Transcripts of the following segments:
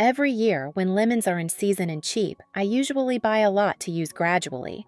Every year, when lemons are in season and cheap, I usually buy a lot to use gradually.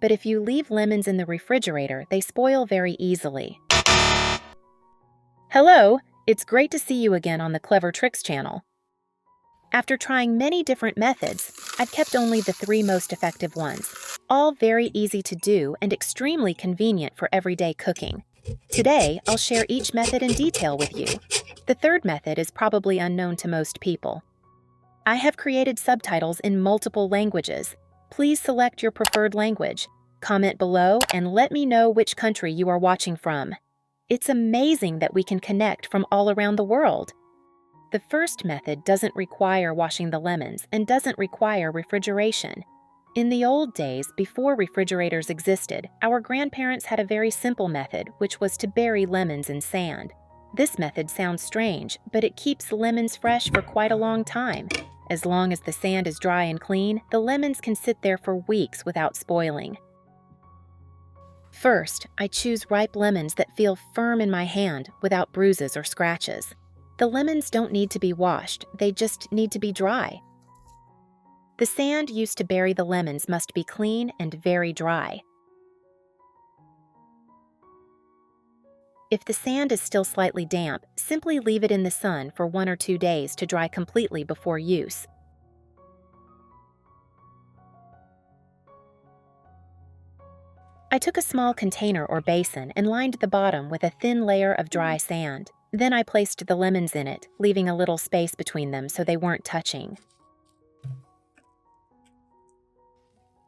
But if you leave lemons in the refrigerator, they spoil very easily. Hello! It's great to see you again on the Clever Tricks channel. After trying many different methods, I've kept only the 3 most effective ones, all very easy to do and extremely convenient for everyday cooking. Today, I'll share each method in detail with you. The third method is probably unknown to most people. I have created subtitles in multiple languages. Please select your preferred language, comment below, and let me know which country you are watching from. It's amazing that we can connect from all around the world. The first method doesn't require washing the lemons and doesn't require refrigeration. In the old days, before refrigerators existed, our grandparents had a very simple method, which was to bury lemons in sand. This method sounds strange, but it keeps lemons fresh for quite a long time. As long as the sand is dry and clean, the lemons can sit there for weeks without spoiling. First, I choose ripe lemons that feel firm in my hand without bruises or scratches. The lemons don't need to be washed, they just need to be dry. The sand used to bury the lemons must be clean and very dry. If the sand is still slightly damp, simply leave it in the sun for 1 or 2 days to dry completely before use. I took a small container or basin and lined the bottom with a thin layer of dry sand. Then I placed the lemons in it, leaving a little space between them so they weren't touching.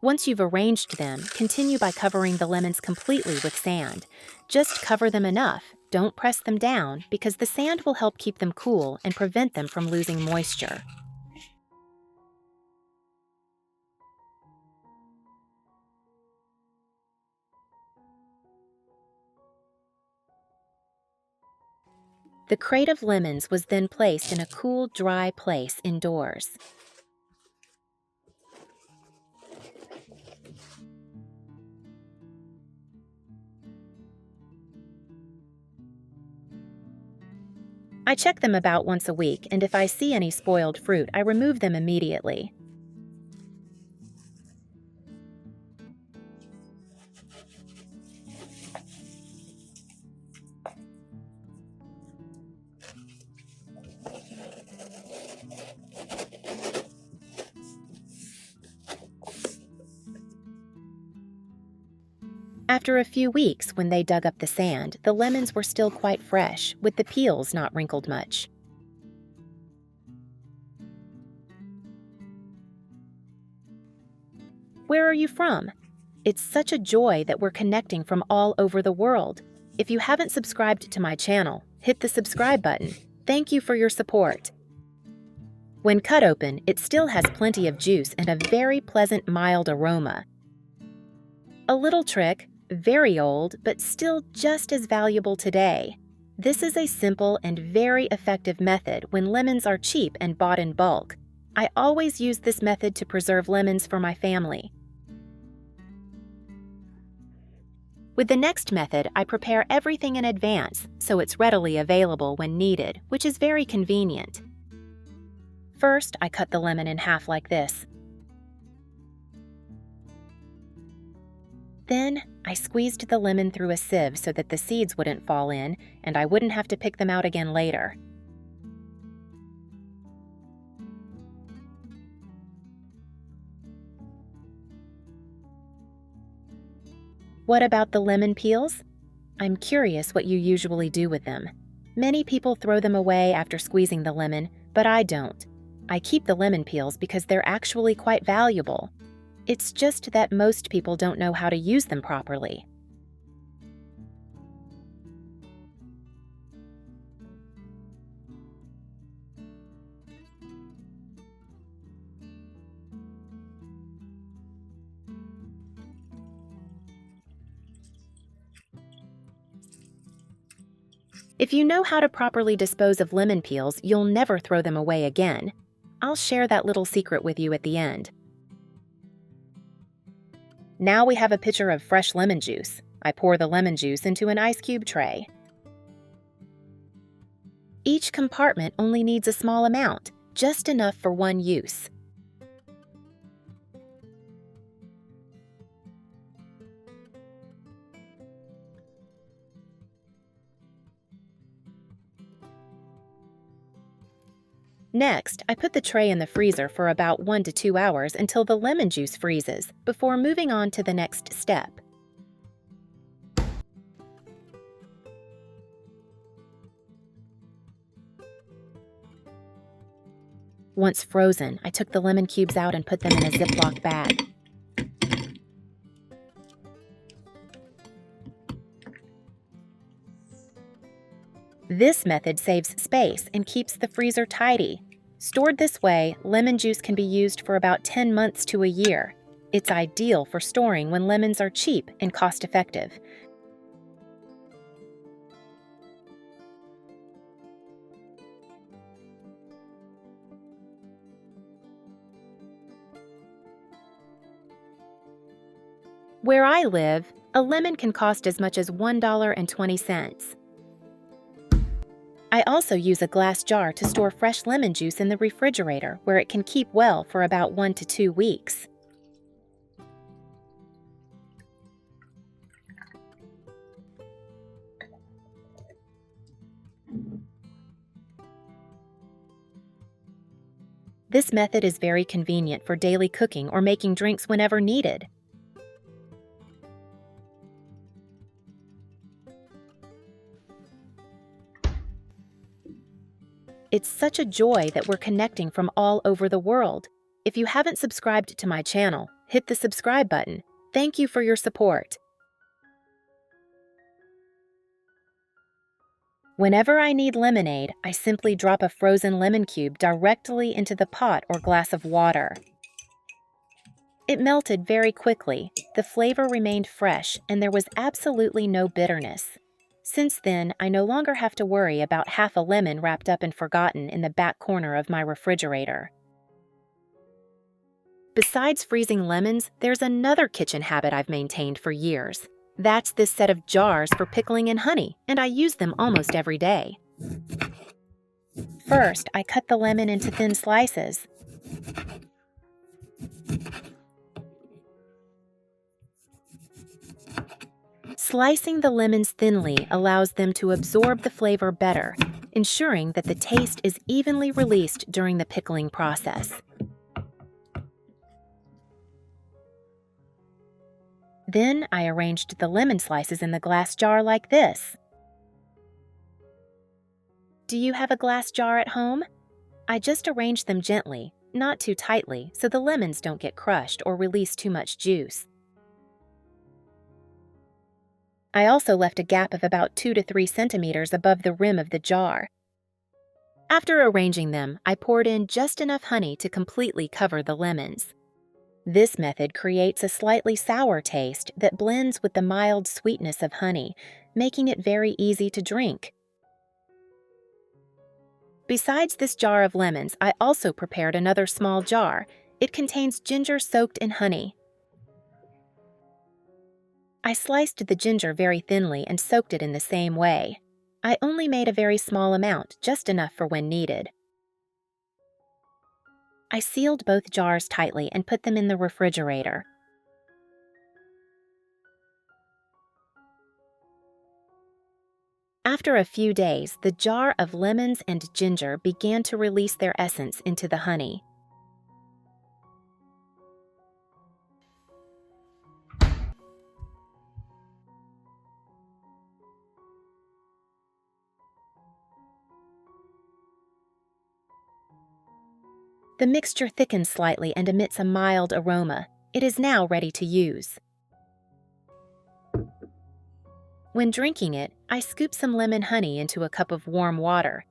Once you've arranged them, continue by covering the lemons completely with sand. Just cover them enough, don't press them down, because the sand will help keep them cool and prevent them from losing moisture. The crate of lemons was then placed in a cool, dry place indoors. I check them about once a week, and if I see any spoiled fruit, I remove them immediately. After a few weeks, when they dug up the sand, the lemons were still quite fresh, with the peels not wrinkled much. Where are you from? It's such a joy that we're connecting from all over the world. If you haven't subscribed to my channel, hit the subscribe button. Thank you for your support. When cut open, it still has plenty of juice and a very pleasant mild aroma. A little trick, very old, but still just as valuable today. This is a simple and very effective method when lemons are cheap and bought in bulk. I always use this method to preserve lemons for my family. With the next method, I prepare everything in advance, so it's readily available when needed, which is very convenient. First, I cut the lemon in half like this. Then, I squeezed the lemon through a sieve so that the seeds wouldn't fall in and I wouldn't have to pick them out again later. What about the lemon peels? I'm curious what you usually do with them. Many people throw them away after squeezing the lemon, but I don't. I keep the lemon peels because they're actually quite valuable. It's just that most people don't know how to use them properly. If you know how to properly dispose of lemon peels, you'll never throw them away again. I'll share that little secret with you at the end. Now we have a pitcher of fresh lemon juice. I pour the lemon juice into an ice cube tray. Each compartment only needs a small amount. just enough for one use. Next, I put the tray in the freezer for about 1 to 2 hours until the lemon juice freezes, before moving on to the next step. Once frozen, I took the lemon cubes out and put them in a Ziploc bag. This method saves space and keeps the freezer tidy. Stored this way, lemon juice can be used for about 10 months to a year. It's ideal for storing when lemons are cheap and cost-effective. Where I live, a lemon can cost as much as $1.20. I also use a glass jar to store fresh lemon juice in the refrigerator, where it can keep well for about 1 to 2 weeks. This method is very convenient for daily cooking or making drinks whenever needed. It's such a joy that we're connecting from all over the world. If you haven't subscribed to my channel, hit the subscribe button. Thank you for your support. Whenever I need lemonade, I simply drop a frozen lemon cube directly into the pot or glass of water. It melted very quickly, the flavor remained fresh, and there was absolutely no bitterness. Since then, I no longer have to worry about half a lemon wrapped up and forgotten in the back corner of my refrigerator. Besides freezing lemons, there's another kitchen habit I've maintained for years. That's this set of jars for pickling in honey, and I use them almost every day. First, I cut the lemon into thin slices. Slicing the lemons thinly allows them to absorb the flavor better, ensuring that the taste is evenly released during the pickling process. Then I arranged the lemon slices in the glass jar like this. Do you have a glass jar at home? I just arrange them gently, not too tightly, so the lemons don't get crushed or release too much juice. I also left a gap of about 2 to 3 centimeters above the rim of the jar. After arranging them, I poured in just enough honey to completely cover the lemons. This method creates a slightly sour taste that blends with the mild sweetness of honey, making it very easy to drink. Besides this jar of lemons, I also prepared another small jar. It contains ginger soaked in honey. I sliced the ginger very thinly and soaked it in the same way. I only made a very small amount, just enough for when needed. I sealed both jars tightly and put them in the refrigerator. After a few days, the jar of lemons and ginger began to release their essence into the honey. The mixture thickens slightly and emits a mild aroma. It is now ready to use. When drinking it, I scoop some lemon honey into a cup of warm water.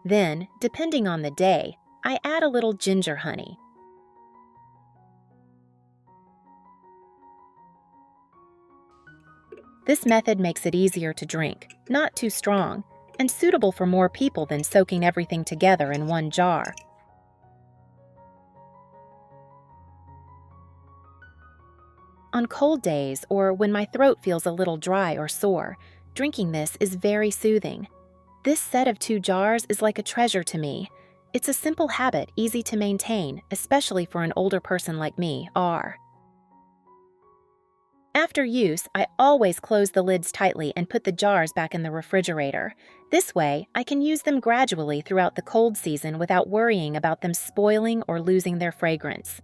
Then, depending on the day, I add a little ginger honey. This method makes it easier to drink, not too strong, and suitable for more people than soaking everything together in one jar. On cold days or when my throat feels a little dry or sore, drinking this is very soothing. This set of 2 jars is like a treasure to me. It's a simple habit, easy to maintain, especially for an older person like me, R. After use, I always close the lids tightly and put the jars back in the refrigerator. This way, I can use them gradually throughout the cold season without worrying about them spoiling or losing their fragrance.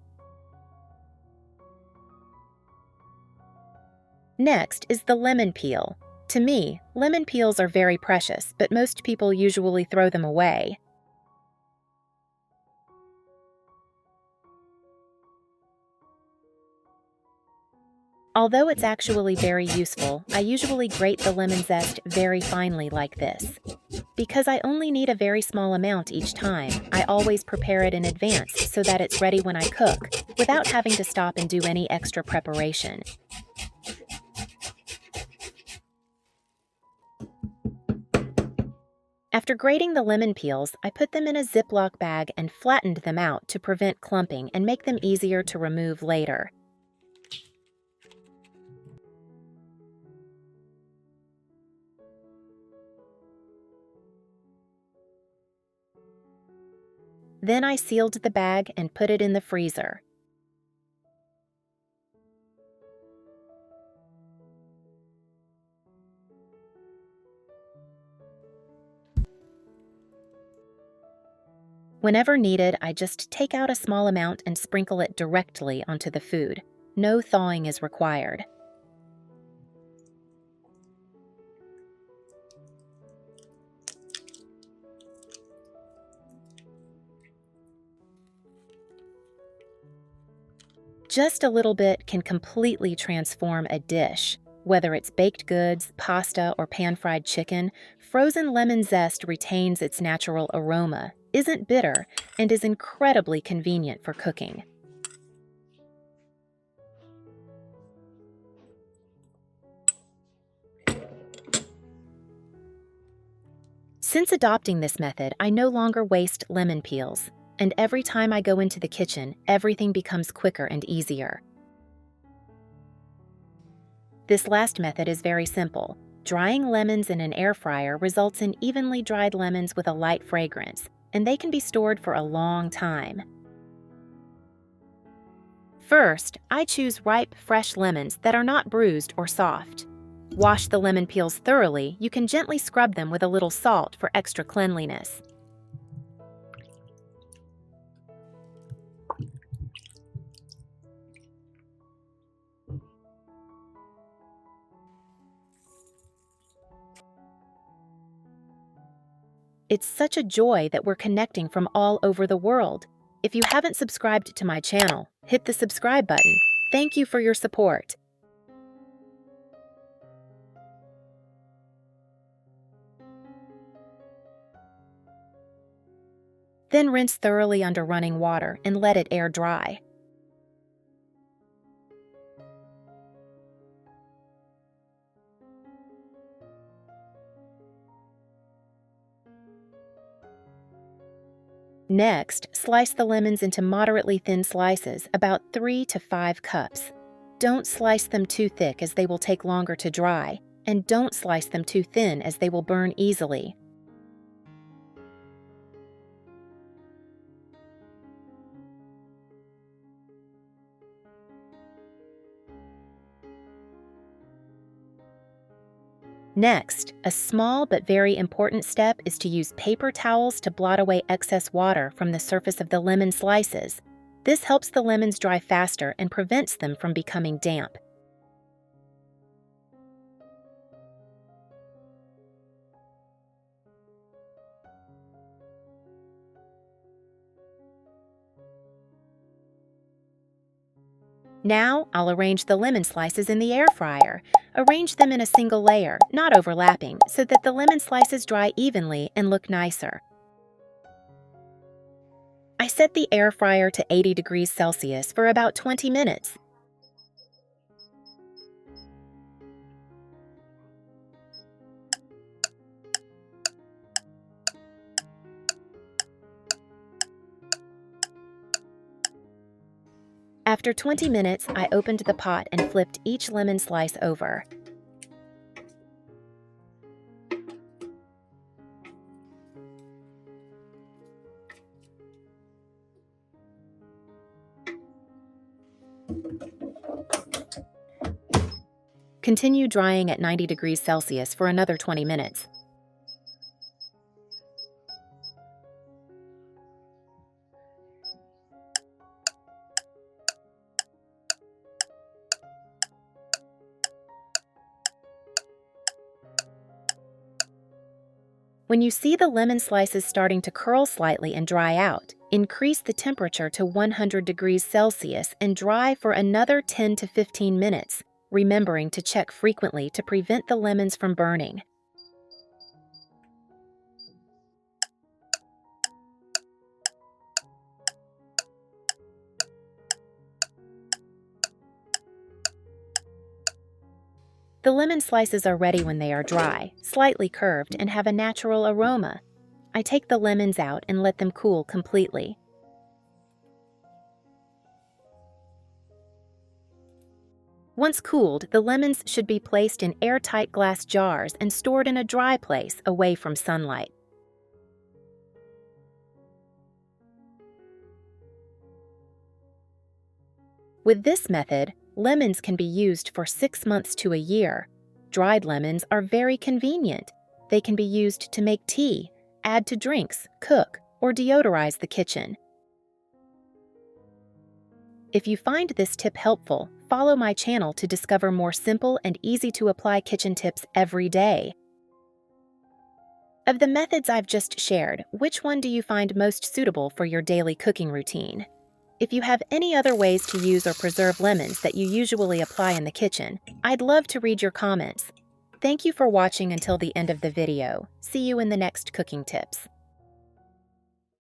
Next is the lemon peel. To me, lemon peels are very precious, but most people usually throw them away. Although it's actually very useful, I usually grate the lemon zest very finely like this. Because I only need a very small amount each time, I always prepare it in advance so that it's ready when I cook, without having to stop and do any extra preparation. After grating the lemon peels, I put them in a Ziploc bag and flattened them out to prevent clumping and make them easier to remove later. Then I sealed the bag and put it in the freezer. Whenever needed, I just take out a small amount and sprinkle it directly onto the food. No thawing is required. Just a little bit can completely transform a dish. Whether it's baked goods, pasta, or pan-fried chicken, frozen lemon zest retains its natural aroma, isn't bitter, and is incredibly convenient for cooking. Since adopting this method, I no longer waste lemon peels, and every time I go into the kitchen, everything becomes quicker and easier. This last method is very simple. Drying lemons in an air fryer results in evenly dried lemons with a light fragrance, and they can be stored for a long time. First, I choose ripe, fresh lemons that are not bruised or soft. Wash the lemon peels thoroughly. You can gently scrub them with a little salt for extra cleanliness. It's such a joy that we're connecting from all over the world. If you haven't subscribed to my channel, hit the subscribe button. Thank you for your support. Then rinse thoroughly under running water and let it air dry. Next, slice the lemons into moderately thin slices, about 3 to 5 cups. Don't slice them too thick as they will take longer to dry, and don't slice them too thin as they will burn easily. Next, a small but very important step is to use paper towels to blot away excess water from the surface of the lemon slices. This helps the lemons dry faster and prevents them from becoming damp. Now, I'll arrange the lemon slices in the air fryer. Arrange them in a single layer, not overlapping, so that the lemon slices dry evenly and look nicer. I set the air fryer to 80 degrees Celsius for about 20 minutes. After 20 minutes, I opened the pot and flipped each lemon slice over. Continue drying at 90 degrees Celsius for another 20 minutes. When you see the lemon slices starting to curl slightly and dry out, increase the temperature to 100 degrees Celsius and dry for another 10 to 15 minutes, remembering to check frequently to prevent the lemons from burning. The lemon slices are ready when they are dry, slightly curved, and have a natural aroma. I take the lemons out and let them cool completely. Once cooled, the lemons should be placed in airtight glass jars and stored in a dry place away from sunlight. With this method, lemons can be used for 6 months to a year. Dried lemons are very convenient. They can be used to make tea, add to drinks, cook, or deodorize the kitchen. If you find this tip helpful, follow my channel to discover more simple and easy-to-apply kitchen tips every day. Of the methods I've just shared, which one do you find most suitable for your daily cooking routine? If you have any other ways to use or preserve lemons that you usually apply in the kitchen, I'd love to read your comments. Thank you for watching until the end of the video. See you in the next cooking tips.